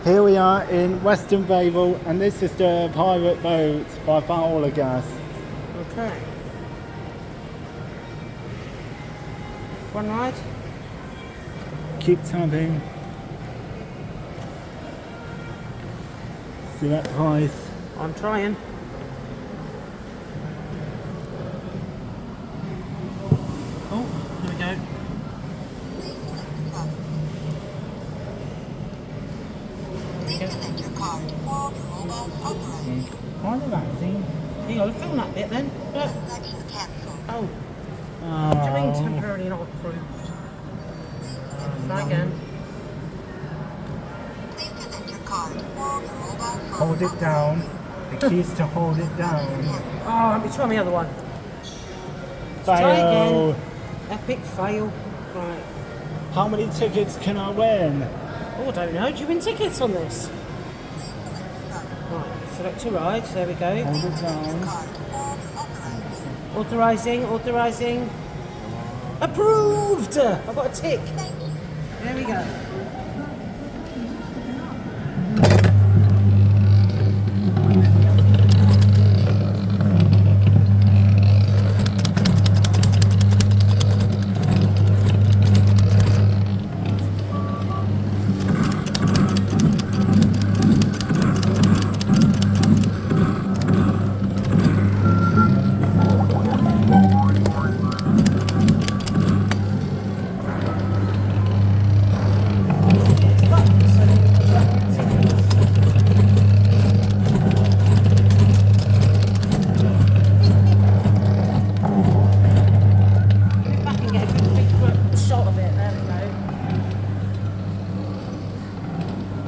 Here we are in Weston Favell, and this is the pirate boat by falgas. Okay. One ride. Keep tapping. See that price? I'm trying. Oh, here we go. Find the magazine. Hang on, film that bit then. Look. Oh. Oh. What do you mean temporarily not approved? Try again. Hold it down. The key is to hold it down. Oh, let me try my other one. Fail. Try again. Epic fail. Right. How many tickets can I win? Oh, I don't know. Do you win tickets on this? Right, select your rides. There we go. Hold it down. Authorising. Approved! I've got a tick. There we go.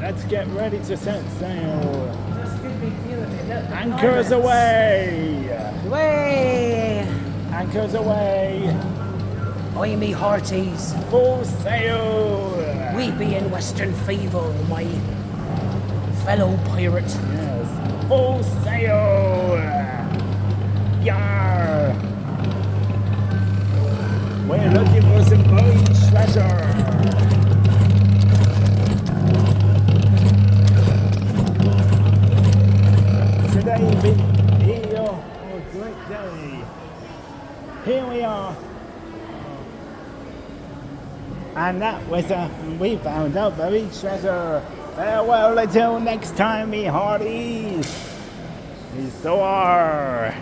Let's get ready to set sail. Just a good big view of it. Look, Anchors away! Away! Anchors away! Oi, me hearties. Full sail! We be in Weston Favell, my fellow pirate. Yes. Full sail! Yar! We're looking for some buried treasure! Today been here, a great day. Here we are. And that was we found a buried treasure. Farewell until next time, me hearties. We so are.